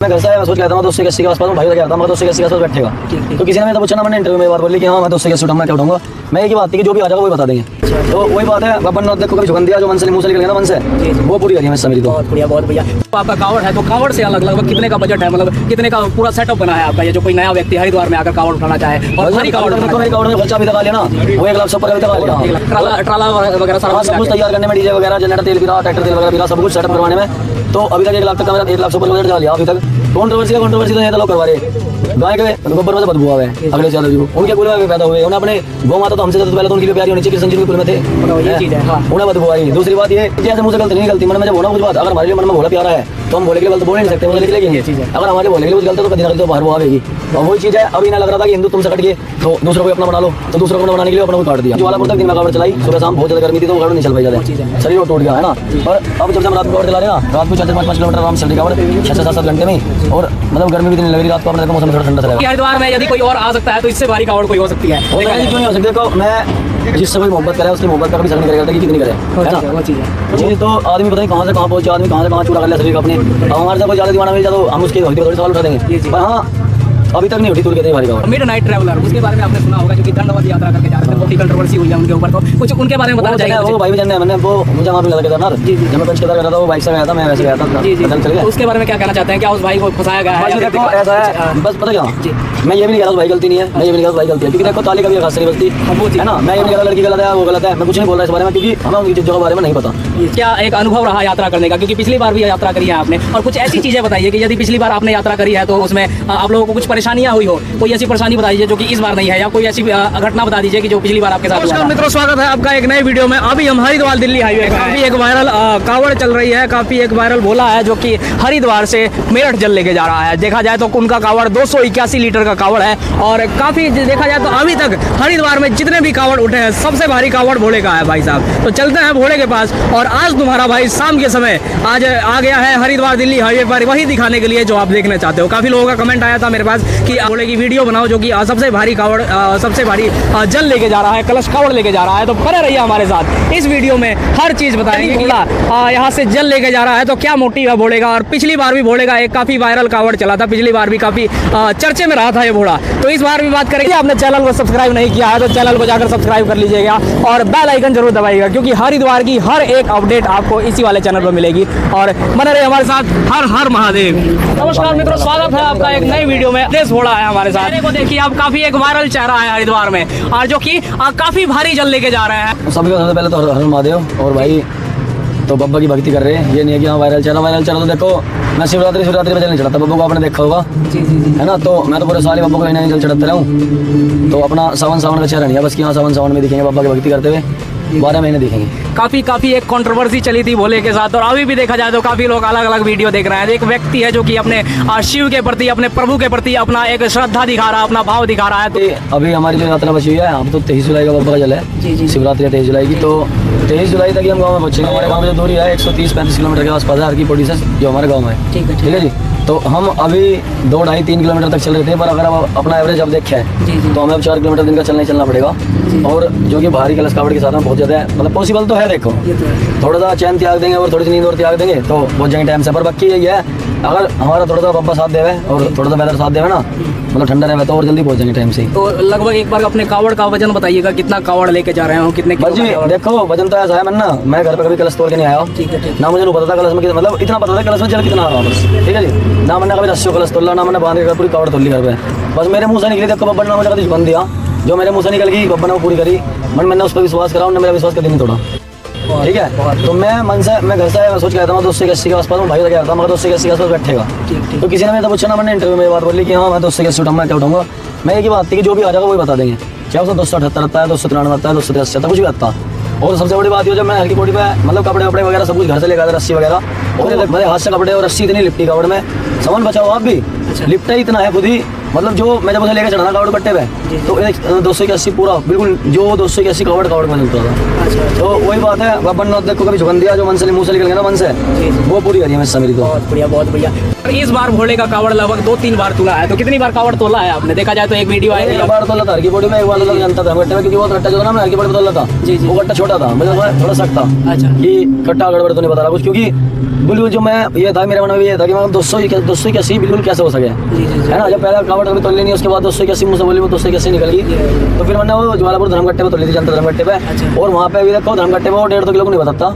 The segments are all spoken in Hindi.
मैं घर से आया, मैं सोच के आता हूँ दोस्तों के 80 के आसपास भाई लगा था, मैं दोस्तों के 80 के आसपास बैठेगा। तो किसी ने मैं तो पूछा ना, मैंने इंटरव्यू में बात बोली कि हाँ मैं दोस्तों के उठाऊंगा, क्या उठाऊंगा। मैं एक ही बात थी कि जो भी आ जाएगा वही बता देंगे। तो वही बात है, बब्बन ने देखो कभी झुकन दिया, जो मन से मुंह से निकल गया ना मन से, वो पूरी करी है मेरी। तो बहुत बढ़िया, बहुत बढ़िया। तो आपका कावड़ है, तो कावड़ से अलग लगभग कितने का बजट है, मतलब कितने का पूरा सेटअप बना है आपका? ये जो कोई नया व्यक्ति हरिद्वार में आकर कावड़ उठाना चाहे और भारी कावड़ मेरे कावड़ में खर्चा भी लगा लिया ना, वो 1 लाख से ऊपर लगा लिया। ट्राला वगैरह सारा सब कुछ तैयार करने में, डीजे वगैरह, जनरेटर तेल गिरा, ट्रैक्टर तेल वगैरह गिरा, सब कुछ सेटअप करवाने में तो अभी तक 1 लाख तक का मेरा 1 लाख से ऊपर बजट चला लिया अभी तक। कंट्रोवर्सी तो ये लोग करवा रहे, गाय के गोबर में से बदबू आवे अगले चार जी उनके कुल में पैदा हुए, उन्हें अपने गौ माता तो हमसे तो पहले तो उनकी भी प्यारी होनी चाहिए, कृष्ण जी के कुल में थे, ये चीज है। हाँ, उन्हें बदबू आई। दूसरी बात ये जैसे मुझे गलत नहीं निकलती, मन में जब होना कुछ बात, अगर हमारे लिए मन में भोला प्यारा है तो हम बोले के लिए गलत बोल नहीं सकते, मुझे निकलेगी ये चीज है। अगर हमारे बोले के लिए गलत है तो कभी ना कभी तो बाहर वो आएगी। तो वही चीज है, अभी ना लग रहा था कि हिंदू तुमसे कट गए तो दूसरों को अपना बना लो, तो दूसरों को बनाने के लिए अपना को काट दिया। ज्वालापुर तक दिन में कावड़ चलाई, सुबह शाम बहुत ज्यादा गर्मी थी तो कावड़ नहीं चल पाई ज्यादा, शरीर टूट गया है ना। और अब जब हम रात को कावड़ चला रहे ना, रात को 4-5 किलोमीटर आराम से चल रही कावड़ 6-7 घंटे में, और मतलब गर्मी भी इतनी लग रही, रात को अपने मौसम थोड़ा ठंडा चलेगा। हरिद्वार में यदि कोई और आ सकता है तो इससे भारी कावड़ कोई हो सकती है? क्यों नहीं हो सकती? देखो मैं जिससे कोई मोहब्बत करे उसकी मोहब्बत का कभी शक नहीं करेगा कि कितनी करे, है ना। वो चीज़ है। चीज तो आदमी पता नहीं कहाँ से कहाँ पहुंचे, आदमी कहाँ से कहाँ चूड़ा कर लिया शरीर का अपने। अब हमारे से कोई ज्यादा दीवाना मिल जाए तो हम उसके थोड़ी सवाल उठा देंगे, पर हाँ अभी तक नहीं उठी तुल के भारी कावड़। मिड नाइट ट्रैवलर, उसके बारे में आपने सुना होगा, जो कि दंडवत यात्रा करके जा रहे थे, बहुत ही कंट्रोवर्सी हुई है उनके ऊपर, तो कुछ उनके बारे में बताना चाहिए। वो भाई भी जानते हैं, मैंने वो मुझे वहाँ पे लगा केदारनाथ, जब मैं पंचकेदार गया था वो बाइक से गया था, मैं वैसे गया था, चल गया। उसके बारे में क्या कहना चाहते हैं? क्या उस भाई को फंसाया गया है? देखो ऐसा है, बस पता क्या, मैं ये भी नहीं कह रहा भाई गलती नहीं है, मैं ये भी नहीं कह रहा भाई गलती है, क्योंकि देखो ताली कभी खास नहीं बचती है ना। मैं ये नहीं कह रहा लड़की गलत है वो गलत है, मैं कुछ नहीं बोल रहा इस बारे में, क्योंकि हमें उनकी चीजों के बारे में नहीं पता। क्या एक अनुभव रहा यात्रा करने का? क्योंकि पिछली बार भी यात्रा करी है आपने, और कुछ ऐसी चीजें बताइए कि यदि पिछली बार आपने यात्रा करी है तो उसमें आप लोगों को कुछ परेशानियां हुई हो, कोई ऐसी परेशानी बता दीजिए जो कि इस बार नहीं है, या कोई ऐसी घटना बता दीजिए कि जो पिछली बार आपके साथ हुआ। मित्रों, स्वागत है आपका एक नए वीडियो में। अभी हम हरिद्वार दिल्ली हाईवे पर, काफी एक वायरल कावड़ चल रही है, काफी एक वायरल भोला है जो कि हरिद्वार से मेरठ जल लेके जा रहा है। देखा जाए तो उनका कावड़ 281 लीटर का कावड़ है, और काफी देखा जाए तो अभी तक हरिद्वार में जितने भी कावड़ उठे हैं सबसे भारी कावड़ भोले का है भाई साहब। तो चलते हैं भोले के पास, और आज तुम्हारा भाई शाम के समय आज आ गया है हरिद्वार दिल्ली हाईवे पर, वही दिखाने के लिए जो आप देखना चाहते हो। काफी लोगों का कमेंट आया था मेरे पास कि भोले की वीडियो बनाओ जो कि सबसे भारी कावड़, सबसे भारी जल लेके जा रहा है, कलश कावड़ लेके जा रहा है। तो बने रहिए हमारे साथ, इस वीडियो में हर चीज बताएंगे। भोला यहाँ से जल लेके जा रहा है तो क्या मोटिव है भोले का, और पिछली बार भी भोले का एक काफी वायरल कावड़ चला था, पिछली बार भी काफी चर्चे में रहा था ये भोला। तो इस बार भी बात करेंगे। आपने चैनल को सब्सक्राइब नहीं किया है तो चैनल को जाकर सब्सक्राइब कर लीजिएगा, और बेल आइकन जरूर दबाइएगा, क्योंकि हरिद्वार की हर एक अपडेट आपको इसी वाले चैनल पर मिलेगी। और बने रहिए हमारे साथ। हर हर महादेव। नमस्कार मित्रों, स्वागत है आपका एक नई वीडियो में। देश भोला है हमारे साथ, को देखिए आप, काफी एक वायरल चेहरा है हरिद्वार में, और जो कि काफी भारी जल लेके जा रहे हैं। सबसे पहले तो हर हर महादेव, और भाई तो बब्बा की भक्ति कर रहे हैं, ये नहीं है कि हाँ वायरल चला तो देखो मैं शिवरात्रि पे जल नहीं चढ़ाता, बब्बा को आपने देखा होगा है ना। तो मैं तो पूरे साल ही बब्बा को कहीं जल चढ़ाता रहा हूँ। तो अपना सावन का चेहरा नहीं है बस कि हाँ सावन में दिखेंगे बब्बा की भक्ति करते हुए, 12 महीने दिखेंगे। काफी एक कंट्रोवर्सी चली थी भोले के साथ, और अभी भी देखा जाए तो काफी लोग अलग अलग वीडियो देख रहे हैं। एक व्यक्ति है जो कि अपने शिव के प्रति, अपने प्रभु के प्रति अपना एक श्रद्धा दिखा रहा है, अपना भाव दिखा रहा है। तो अभी हमारी जो यात्रा बची हुई है, अब तो 23 जुलाई का बब्बा का जल है, शिवरात्रि 23 जुलाई की, तो 23 जुलाई तक ही हम गाँव में पहुँचेंगे। हमारे गाँव में जो दूरी है 130-35 किलोमीटर के आसपास है, हर की पोटी से जो हमारे गाँव में। ठीक है जी। तो हम अभी 2-2.5-3 किलोमीटर तक चल रहे थे, पर अगर अब अपना एवरेज अब देखें तो हमें अब 4 किलोमीटर दिन का चलना पड़ेगा, और जो कि भारी कलश कावड़ के साथ में बहुत ज़्यादा है, मतलब पॉसिबल तो है। देखो थोड़ा सा चैन त्याग देंगे और थोड़ी सी नींद और त्याग देंगे तो पहुंच जाएंगे टाइम से। पर बाकी यही है, अगर हमारा थोड़ा सा बब्बा साथ देवे और थोड़ा सा वेदर साथ देवे ना, मतलब ठंडा रहे तो और जल्दी पहुंच जाएंगे टाइम से। तो लगभग एक बार अपने कावड़ का वजन बताइएगा, कितना कावड़ लेके जा रहे हो, कितने जी देखो वजन तो ऐसा है मन्ना, मैं घर पर कभी कलश तोड़ के नहीं आया हूँ ना, मुझे पता था कलश में, मतलब इतना पता था कलश में जल कितना आ रहा बस। ठीक है जी, ना मैंने कभी रस्सियों कलश तोड़, ना मैंने बांध के पूरी कावड़ तोड़ ली घर पे, बस मेरे मुँह से निकली। देखो बब्बा ने मुझे कभी बंद दिया, जो मेरे मुँह से निकल गई बब्बा ने वो पूरी करी, मैंने उस पर विश्वास करा, उन्होंने मेरा विश्वास कभी नहीं तोड़ा। ठीक है, तो मैं घर से आया, मैं सोच के आता हूँ 280 के आसपास भाई लगा था, मगर 280 के आसपास बैठेगा। तो किसी ने मैं तो पूछा ना, मैंने इंटरव्यू में बात बोली कि हाँ मैं 280 उठाऊंगा, क्या उठाऊंगा। मैं एक ही बात थी कि जो भी आ जाएगा वही बता देंगे, चाहे उसको 278 आता है, 293 आता है, 283 आता है, कुछ भी आता। और सबसे बड़ी बात ये, जब मैं हल्की बॉडी पे मतलब कपड़े वगैरह सब कुछ घर से लेकर आता, रस्सी वगैरह, और मेरे हाथ से कपड़े और रस्सी इतनी लिपटी कावड़ में, सामान बचाओ आप भी लिपटा ही इतना है खुद ही मतलब जो मैं जब उसे लेकर चढ़ा कावड़ कट्टे पे तो एक 281 पूरा बिल्कुल जो 281 कावड़ में मिलता था। अच्छा तो वही बात है, बाबा ने देखो कभी झुकन दिया जो मन से मुंह से निकल गया ना मन से, वो पूरी करी है हमेशा मेरी तो। बहुत बढ़िया बहुत बढ़िया। और इस बार भोले का कावड़ लगभग 2-3 बार तोला है, तो कितनी बार कावड़ तोला है आपने? देखा जाए तो एक वीडियो आई एक बार तोला था हर की बॉडी में, एक बार तोला जनता था कट्टे में, क्योंकि वो कट्टा जो था ना मैं हर की बॉडी में तोला था, वो कट्टा छोटा था, मुझे थोड़ा शक था कि कट्टा गड़बड़ तो नहीं बता रहा कुछ, क्योंकि बिल्कुल जो मैं ये था मेरे मन में ये था कि मैं 281 बिल्कुल कैसे हो सके, है ना। जब पहले कावड़ कभी तोली नहीं, उसके बाद 281 मुझसे बोली, वो 281 निकल गई। तो फिर मैंने वो ज्वालापुर धर्मकट्टे पे तोली थी, जनता धर्मकट्टे पे, और वहाँ पे अभी देखो धर्मकट्टे पे वो 1.5-2 किलो को नहीं बताता,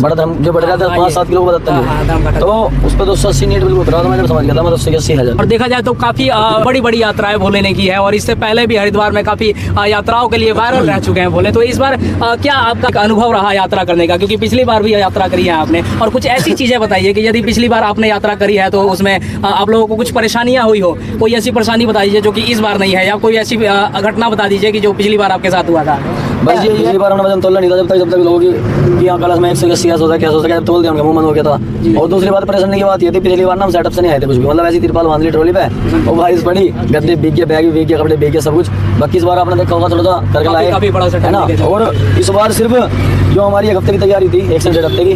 बड़ा धर्म जो बढ़ जाता है 5-7 किलो को बताता है, तो उस पर 280 नीट बिल्कुल उतरा, तो मैं समझ गया था मैं 281 है। और देखा जाए तो काफी बड़ी बड़ी यात्राएं भोले ने की है, और इससे पहले भी हरिद्वार में काफी यात्राओं के लिए वायरल रह चुके हैं भोले। तो इस बार क्या आपका अनुभव रहा यात्रा करने का? क्योंकि पिछली बार भी यात्रा करी है आपने, और कुछ ऐसी चीजें बताइए कि यदि पिछली बार आपने यात्रा करी है तो उसमें आप लोगों को कुछ परेशानियां हुई हो, कोई ऐसी परेशानी बता दीजिए जो कि इस बार नहीं है, या कोई ऐसी घटना बता दीजिए कि जो पिछली बार आपके साथ हुआ था। बस ये पिछली बार हमने वजन तोलना नहीं था जब तक लोगों की यहाँ कलश में 180 कैसे होता है कैसे होता है तोल दिया, उनका मुंह बंद हो गया था। और दूसरी बात परेशानी की बात ये थी, पिछली बार ना हम सेटअप से नहीं आए थे कुछ भी, मतलब ऐसी तिरपाल बांध ली ट्रॉली पे, और बारिश पड़ी, गद्दे भीग गए, बैग भी भीग गए, कपड़े भीग गए, सब कुछ। बाकी इस बार आपने देखा होगा थोड़ा सा करके लाए, काफी बड़ा सेटअप है ना। और इस बार सिर्फ जो हमारी 1 हफ्ते की तैयारी थी, 1 से 1.5 हफ्ते की,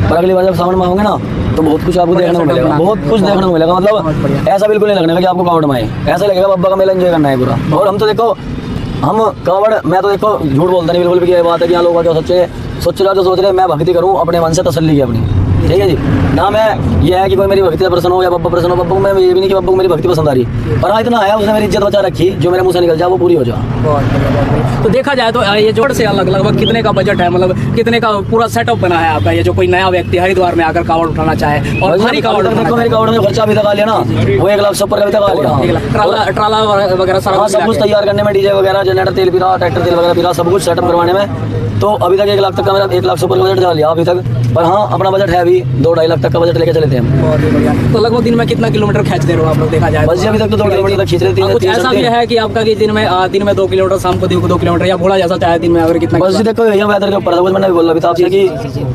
पर अगली बार जब सावन में होंगे ना तो बहुत कुछ आपको देखने को मिलेगा, बहुत कुछ देखने को मिलेगा। मतलब ऐसा बिल्कुल नहीं लगने का कि आपको कावड़ में आए, ऐसा लगेगा बाबा का मेला एंजॉय करना है पूरा। और हम तो देखो हम कावड़, मैं तो देखो झूठ बोलता नहीं बिल्कुल भी, ये बात है कि यहाँ लोग जो सोच रहे मैं भक्ति करूँ अपने मन से तसल्ली की अपनी, ठीक है जी ना। मैं ये है कि कोई मेरी भक्ति पसंद हो या बब्बा पसंद हो, बब्बू में ये भी नहीं कि बब्बू को मेरी भक्ति पसंद आ रही, पर हाँ इतना आया उसने मेरी इज्जत बचा रखी, जो मेरे मुंह से निकल जाए वो पूरी हो जाए। तो देखा जाए तो ये जोड़ से लगभग कितने का बजट है, मतलब कितने का पूरा सेटअप बना है आपका, ये जो कोई नया व्यक्ति हरिद्वार में आकर कावड़ उठाना चाहे और भारी कावड़ देखो मेरी कावड़ में खर्चा भी लगा लिया ना, वो 1 लाख 70 तक आ लिया, ट्राला वगैरह सारा सब कुछ तैयार करने में, डीजे वगैरह, जनरेटर तेल भी रहा, ट्रैक्टर तेल वगैरह भी रहा, सब कुछ सेटअप करवाने में। तो अभी तक 1 लाख तक का मेरा 1 लाख से ऊपर का बजट चला लिया अभी तक, पर हाँ अपना बजट है अभी 2-2.5 लाख तक का बजट लेके चले थे हम। तो लगभग दिन में कितना किलोमीटर खींचते रहो आप लोग? देखा जाए बस अभी तक तो 2 किलोमीटर तक खींच रहे थे। कुछ ऐसा भी है कि आपका कि दिन में 2 किलोमीटर, शाम को 2 किलोमीटर, या घोड़ा जैसा चाहे दिन में अगर कितना? बस देखो भैया वेदर के ऊपर, मैंने भी बोला अभी आपसे कि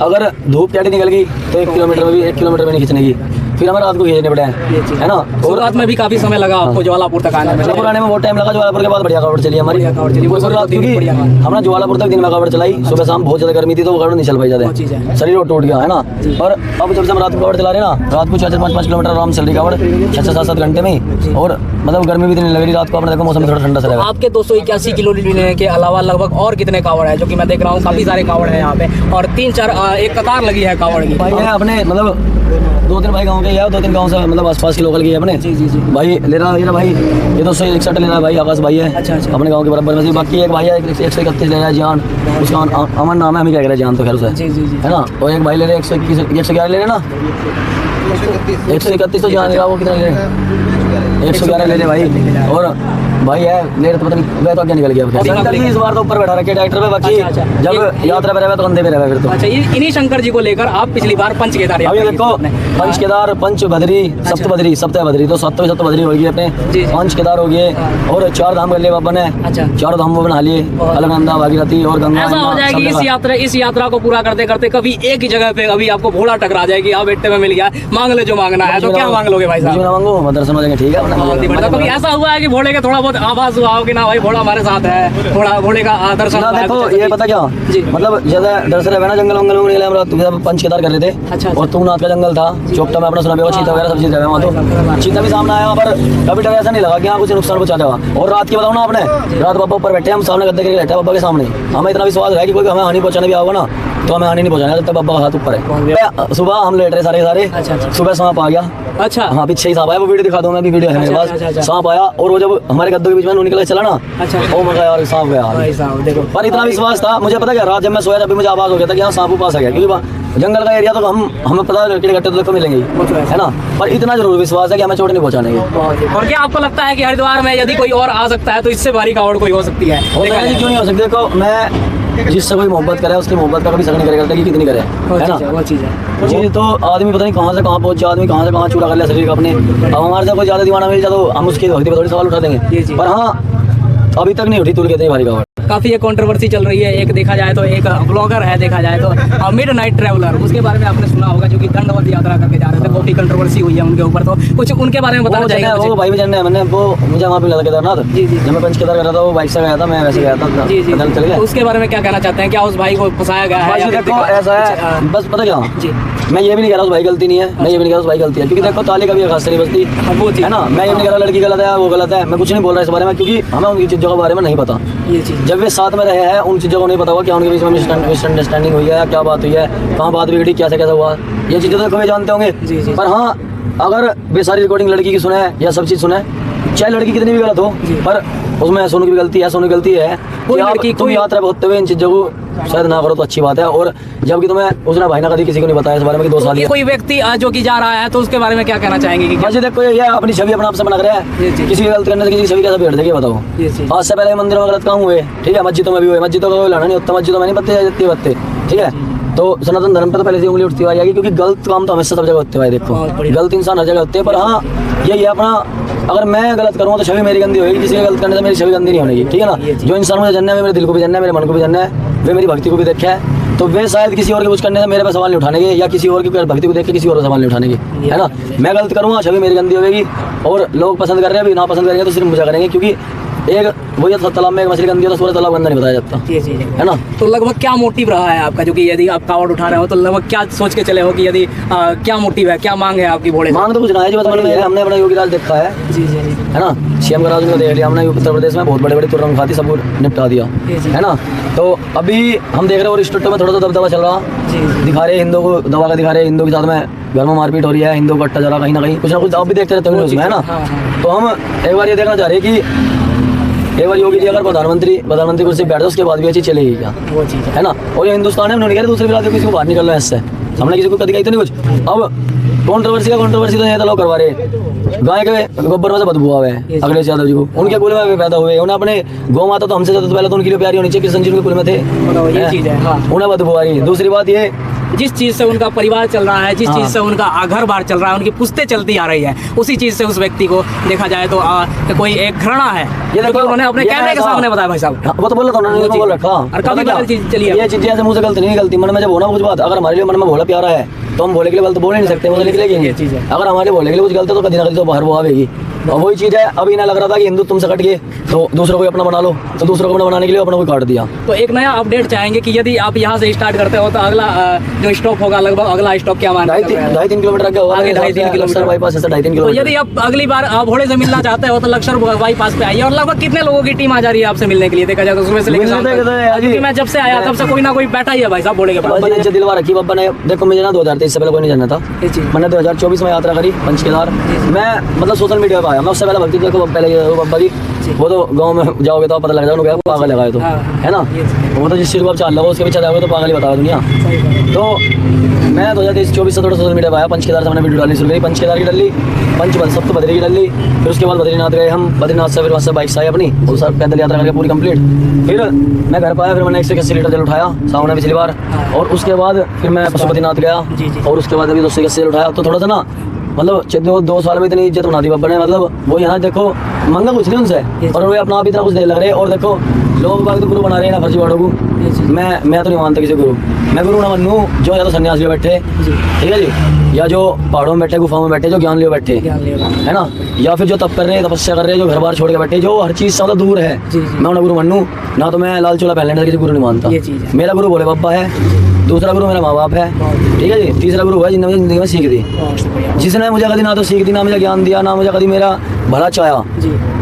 अगर धूप कैटी निकल गई तो 1 किलोमीटर में भी 1 किलोमीटर में नहीं खींचने की, फिर हमें रात को खींचने पड़े, है ना। और रात में भी काफी समय लगा आपको ज्वालापुर तक आने में? ज्वालापुर आने में बहुत टाइम लगा, ज्वालापुर के बाद बढ़िया कावड़ चली हमारी, क्योंकि हमने ज्वालापुर तक दिन में कावड़ चलाई, सुबह शाम बहुत ज्यादा गर्मी थी तो कावड़ नहीं चल पाई ज्यादा, शरीर टूट गया, है ना। पर अब जब से हम रात को कावड़ चला रहे ना, रात को 4-5 किलोमीटर आराम चल रही कावड़ 6-7 घंटे में, और मतलब गर्मी भी नहीं लग रही रात को। अपने देखो मौसम थोड़ा ठंडा सा रहेगा। आपके 281 किलो लेने के अलावा लगभग और कितने कावड़ है, जो कि मैं देख रहा हूँ काफी सारे कावड़ है यहाँ पे, और 3-4 एक कतार लगी है कावड़ की। भाई है अपने मतलब 2-3 भाई गाँव के या 2-3 गाँव से मतलब आसपास के लोकल की है अपने। जी भाई ले रहा है भाई, ये 261 ले रहा है भाई, आकाश भाई है। अच्छा। अपने गाँव के बराबर में। बाकी एक भाई है 131 ले रहा है जान, उसका अमन नाम है, हमें क्या कह रहे हैं जान तो खैर उसे, है ना। और एक भाई ले रहे हैं 111 ले रहे ना, 131 तो जान रहा, वो कितना ले रहे हैं 111 ले रहे भाई। और भाई है ले तो पता नहीं वह तो क्या निकल गया इस बार तो ऊपर बैठा रखे ट्रैक्टर पे, बाकी जब यात्रा पे रहे तो कंधे पे रहे फिर तो। अच्छा, इन्हीं शंकर जी को लेकर आप पिछली बार पंच केदार, अभी देखो पंच केदार, पंच भद्री, सप्तभद्री, सप्तभद्री, तो 7 हो गई अपने, पंच केदार हो गए, और 4 धाम कर लिए बाबा ने। अच्छा। 4 धाम वो बना लिए, अलकनंदा, भागीरथी और गंगा। ऐसा हो जाएगी इस यात्रा को पूरा करते करते कभी एक ही जगह पे अभी आपको भोला टकरा जाएगी, आप बेटे में मिल गया, मांग ले जो मांगना है, तो क्या मांग लोगे भाई साहब? मांगो दर्शन हो जाएंगे, ठीक है। कभी ऐसा हुआ है कि भोले के थोड़ा बहुत आवाज हुआ हो कि ना भाई भोला हमारे साथ है, थोड़ा भोले का दर्शन? देखो ये पता क्या जी, मतलब ज्यादा दर्शन है ना, जंगल वंगल में निकले हम, पंच केदार कर रहे थे। अच्छा। और तुंगनाथ का जंगल था, चोपटा में अपना सुना भी, चीता वगैरह सब चीज है वहाँ, तो चीता भी सामने आया वहाँ पर, कभी डर ऐसा नहीं लगा कि यहाँ कुछ नुकसान पहुंचा देगा। और रात की बताओ ना आपने, रात बाबा ऊपर बैठे, हम सामने गद्दे करके बैठे बाबा के सामने, हमें इतना विश्वास है कि कोई हमें हानि पहुंचाने भी आओगे ना तो हमें हानि नहीं पहुंचाना जब तक बाबा का हाथ ऊपर है। सुबह हम लेट रहे सारे, सुबह सांप आ गया। अच्छा। हाँ पीछे ही सांप आया, वो वीडियो दिखा दूँ मैं भी, वीडियो है मेरे पास। सांप आया और वो जब हमारे गद्दों के बीच में निकल चला ना, अच्छा, ओ मजा यार सांप गया। देखो पर इतना विश्वास था मुझे, पता क्या रात जब मैं सोया तब मुझे आवाज हो गया था कि यहाँ सांप पास आ गया, क्योंकि जंगल का एरिया तो हमें पता है लड़के गट्टे तो मिलेंगे, है ना। पर इतना जरूर विश्वास है कि हमें चोट नहीं पहुंचाने की। और क्या आपको लगता है कि हरिद्वार में यदि कोई और आ सकता है तो इससे भारी कावड़ कोई हो सकती है? क्यों नहीं हो सकती? देखो मैं जिससे कोई मोहब्बत करे उसकी मोहब्बत का कभी शक नहीं करेगा कि कितनी करे, है ना। वो चीज़ है जी। तो आदमी पता नहीं कहाँ से कहाँ पहुंच जाए, आदमी कहाँ से कहाँ चूड़ा कर लिया शरीर का अपने। अब हमारे से कोई ज्यादा दीवाना मिल जाए तो हम उसकी भक्ति पर थोड़ी सवाल उठा देंगे, पर हाँ अभी तक नहीं उठी तुल के इतनी भारी कावड़। काफी एक कंट्रोवर्सी चल रही है। एक देखा जाए तो एक ब्लॉगर है, देखा जाए तो मिड नाइट ट्रैवलर, उसके बारे में आपने सुना होगा, जो कि दंडवत यात्रा करके जा रहे थे, बहुत ही कंट्रोवर्सी हुई है उनके ऊपर। तो कुछ उनके बारे में बताना चाहिए। वो भाई भी जानने हैं मैंने, वो मुझे वहाँ पे मिला था केदारनाथ। जी जी। जब मैं पंच केदार कर रहा था, वो बाइक से गया था, मैं वैसे गया था। जी जी। चल गया। तो उसके बारे में क्या कहना चाहते हैं? क्या उस भाई को फंसाया गया है? भाई देखो ऐसा है, बस पता क्या जी, मैं ये भी नहीं कह रहा उस भाई गलती नहीं है, मैं ये भी नहीं कह रहा उस भाई गलती है, क्योंकि देखो ताली कभी घास से नहीं बजती वो चीज़ है ना। मैं ये नहीं कह रहा लड़की गलत है, वो गलत है, मैं कुछ नहीं बोल रहा इस बारे में, क्योंकि हमें उनकी चीज़ों के बारे में नहीं पता। ये चीज़ जब वे साथ में रहे हैं, उन चीज़ों को नहीं पता हुआ क्या उनके बीच में मिसअंडरस्टैंडिंग हुई है, क्या बात हुई है, कहाँ बात बिगड़ी, कैसे कैसा हुआ, ये चीज़ें तो कभी जानते होंगे। जी जी। पर हाँ, अगर वे सारी रिकॉर्डिंग लड़की की सुने या सब चीज़ सुने, चाहे लड़की कितनी भी गलत हो, पर उसमें सोनू की भी गलती है, सोनू की गलती है कोई कि आप लड़की तुम कोई यात्रा होते हुए इन चीज़ों को शायद ना करो तो अच्छी बात है। और जबकि तुम्हें उसने भाई ना कभी किसी को नहीं बताया इस बारे में कि 2 साल ये कोई व्यक्ति जो कि जा रहा है, तो उसके बारे में क्या कहना चाहेंगे कि बस देखो ये अपनी छवि अपने आप से बना कर रहा ये है, चीज़। किसी की गलत करने से किसी की छवि कैसे बिगड़ देगी बताओ। ये चीज़ आज से पहले मंदिरों में गलत काम हुए, ठीक है, मस्जिदों में भी हुए, मस्जिदों का कोई लड़ना नहीं होता, मस्जिदों में नहीं बत्ते, ठीक है। तो सनातन धर्म पे तो पहले से उंगली उठती हुई आएगी, क्योंकि गलत काम तो हमेशा सब जगह होते हुए देखो, बहुत बढ़िया। गलत इंसान हर जगह होते हैं। पर हाँ यही है अपना, अगर मैं गलत करूँगा तो छवि मेरी गंदी होगी, किसी का गलत करने से मेरी छवि गंदी नहीं होगी, ठीक है ना। जो इंसान मुझे जानना है, मेरे दिल को भी जानना है, मेरे मन को भी जानना है, वे मेरी भक्ति को भी देखा है, तो वे शायद किसी और के कुछ करने से मेरे पे सवाल नहीं उठानेंगे, या किसी और की भक्ति को देख के किसी और सवाल नहीं उठानेंगे, है ना। मैं गलत करूँगा, छवि मेरी गंदी होगी, और लोग पसंद कर रहे हैं, अभी ना पसंद करेंगे तो सिर्फ मुझे करेंगे, क्योंकि एक वही तालाब में एक मछली गंदी है तो पूरा तालाब गंदा नहीं बताया जाता, ये चीज़ है ना। तो लगभग क्या मोटिव रहा है आपका, जो कि यदि आप कावड़ उठा रहे हो तो लगभग क्या सोच के चले हो कि यदि क्या मोटिव है, क्या मांग है आपकी भोले से? मांग तो कुछ ना है, जो बस मन में है, हमने अपना योगी राज देखा है, जी जी जी। है ना। सीएम का राज को देख लिया हमने, उत्तर प्रदेश में बहुत बड़े बड़े तुर्रम खाती सबको निपटा दिया, है ना। तो अभी हम देख रहे हैं और इस टुट्टे में थोड़ा सा दबदबा चल रहा, जी दिखा रहे हिंदू को दबा का, दिखा रहे हिंदू के साथ में घर में मारपीट हो रही है, हिंदू को कट्टा जा रहा कहीं ना कहीं, कुछ ना कुछ आप भी देखते रहते हो न्यूज़ में, है ना। हाँ, हाँ। तो हम एक बार ये देखना चाह रहे हैं कि एक बार योगी जी अगर प्रधानमंत्री कुर्सी बैठ जाए उसके बाद भी अच्छी चलेगी क्या, वो चीज़ है। है ना। और ये हिंदुस्तान है, उन्होंने कहा दूसरे बिला किसी को बाहर निकल रहा है इससे, हमने किसी को कभी कही तो नहीं कुछ। अब कंट्रोवर्सी तो ये तो लोग करवा रहे, गाय के गोबर में से बदबू आवे है अखिलेश यादव जी को, उनके कुल में पैदा हुए, उन्हें अपने गौ माता तो हमसे ज्यादा पहले तो उनकी प्यारी होनी चाहिए, कृष्ण जी उनके कुल में थे, ये चीज़ है। हाँ, उन्हें बदबू आ रही है। दूसरी बात ये, जिस चीज़ से उनका परिवार चल रहा है, जिस चीज़ से उनका घर बार चल रहा है, उनकी पुश्तें चलती आ रही है, उसी चीज़ से उस व्यक्ति को देखा जाए तो कोई एक घृणा है, ये देखो उन्होंने अपने ये कैमरे के ऐसा- सामने बताया भाई साहब। हाँ, वो तो बोला था उन्होंने, वो बोल चीज़। रखा। और कभी पता गलत क्या? चीज़ चली है। ये चीजें ऐसे मुंह से गलती नहीं निकलती, मन में जब होना कुछ बात, अगर हमारे लिए मन में भोला प्यारा है तो हम भोले के लिए गलत बोल ही नहीं सकते, वो तो निकलेगी ये चीज़ है। अगर हमारे भोले के लिए कुछ गलत है तो कभी ना कभी तो बाहर वो आवेगी। और वही चीज़ है, अभी ना लग रहा था कि हिंदू तुमसे कट गए तो दूसरों को अपना बना लो, तो दूसरों को अपना बनाने के लिए अपना कोई काट दिया। तो एक नया अपडेट चाहेंगे कि यदि आप यहाँ से स्टार्ट करते हो तो अगला जो स्टॉप होगा, लगभग अगला स्टॉप क्या माना ढाई 3 किलोमीटर आगे होगा, आगे 2.5-3 किलोमीटर बाईपास से 2.5-3 तो किलोमीटर। यदि आप अगली बार भोले से मिलना चाहते हो तो लक्सर बाईपास पे आइए। और लगभग कितने लोगों की टीम आ जा रही है आपसे मिलने के लिए, देखा जाए तो सुबह से लेकर शाम तक? क्योंकि मैं जब से आया तब से कोई ना कोई बैठा ही है भाई साहब भोले के पास। बब्बा ने दिलवा रखी, बब्बा ने देखो मुझे ना 2023 से पहले कोई नहीं जानना था, ये चीज़ मैंने 2024 में यात्रा करी पंच केदार, मैं मतलब सोशल मीडिया पे आया, मैं उससे पहले भक्ति देखो पहले बब्बा की, वो तो गांव में जाओगे तो पता लग जाएगा उन्हें पागल लगाए तो, हाँ, है ना। वो तो जिस चीज़ को आप चाल रहे हो उसके पीछे जाओगे तो पागल ही बताओ दुनिया। तो मैं 2023-24 से थोड़ा सोशल मीडिया पे आया, पंच केदार से मैंने वीडियो डालनी शुरू करी, पंच केदार की डाली, सप्त बद्री की डाली, फिर उसके बाद बद्रीनाथ गए हम, बद्रीनाथ से फिर वहाँ से बाइक से आई अपनी, वो सब पैदल यात्रा करके पूरी कंप्लीट। फिर मैं घर पर आया, फिर मैंने 181 लीटर जल उठाया सामने पिछली बार, और उसके बाद फिर मैं पशुपतिनाथ गया, और उसके बाद अभी 281 जल उठाया। तो थोड़ा सा ना मतलब 2 साल में इतनी इज्जत बना दी बाबा ने, मतलब वो यहाँ देखो मंगा कुछ नहीं उनसे, और वे अपना आप इतना कुछ देने लग रहे। और देखो लोग बाग तो गुरु बना रहे हैं ना फर्जी वालों को, मैं तो नहीं मानता किसी गुरु, मैं गुरु ना मानूँ जो या तो सन्यास लिए बैठे, ठीक है जी, या जो पहाड़ों में बैठे, गुफाओं में बैठे, जो ज्ञान लिए बैठे, है ना, या फिर जो तप कर रहे हैं, तपस्या कर रहे हैं, जो घर बार छोड़ के बैठे, जो हर चीज़ से मतलब दूर है, मैं उन्हें गुरु मानूँ ना। तो मैं लाल चोला पहन लेना किसी गुरु नहीं मानता, मेरा गुरु भोले बाबा है, दूसरा गुरु मेरा माँ बाप है, ठीक है जी, तीसरा गुरु है जिन्होंने मुझे जिंदगी में सीख दी, जिसने मुझे कभी ना तो सीख दी, ना मुझे ज्ञान दिया, ना मुझे कभी मेरा भला चाहा,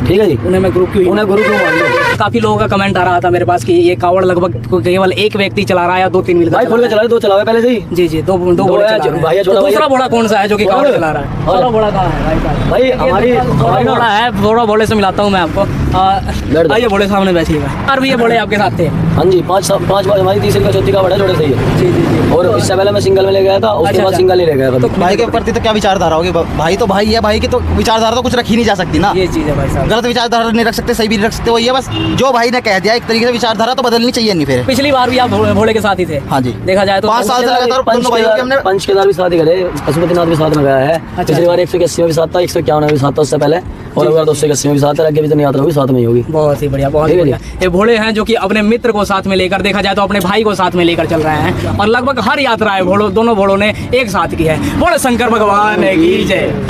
ठीक है जी, उन्हें मैं गुरु क्यों मान लो। काफी लोगों का कमेंट आ रहा था मेरे पास कि ये कावड़ लगभग केवल एक व्यक्ति चला रहा है या 2-3 मिलकर भाई खोल के चला रहे, 2 चलावे पहले से ही। जी जी, दो घोड़े चला रहे हैं। भाई छोटा तो भाई दूसरा घोड़ा कौन सा है जो कि कावड़ चला रहा है? छोटा घोड़ा कहाँ है भाई साहब? भाई हमारी थोड़ा घोड़ा है, थोड़ा घोड़े से मिलाता हूँ मैं आपको। आइए घोड़े सामने बैठिएगा। और भी ये घोड़े आपके साथ थे? हाँ जी, 5 बार हमारी तीसरी का चौथी का बड़ा जोड़े सही है। जी जी जी। और इससे पहले मैं सिंगल में ले गया था, उसके बाद सिंगल ही ले गया था। भाई के प्रति तो क्या विचारधारा होगी? भाई तो भाई है, भाई की तो विचारधारा तो कुछ रखी नहीं जा सकती ना। ये चीज़ है भाई साहब। गलत विचारधारा नहीं रख सकते, सही भी नहीं रख सकते, वही है बस। जो भाई ने कह दिया एक तरीके से विचारधारा तो बदलनी चाहिए नहीं फिर। पिछली बार भी आप भोले के साथ ही थे। हाँ जी। देखा जाए तो 5 साल से लगातार दोनों भाइयों के हमने पंच केदार भी साथ ही करे, पशुपतिनाथ भी साथ में गया है। पिछली बार 181 में भी साथ था, 151 में भी साथ था उससे पहले, और अगर 281 में भी साथ है। आगे भी तो यात्रा होगी साथ में ही होगी। बहुत ही बढ़िया, बहुत ही बढ़िया। ये भोले हैं जो कि अपने मित्र को साथ में लेकर, देखा जाए तो अपने भाई को साथ में लेकर चल रहे हैं, और लगभग हर यात्रा है दोनों भोलों ने एक साथ की है। बोले शंकर भगवान की जय।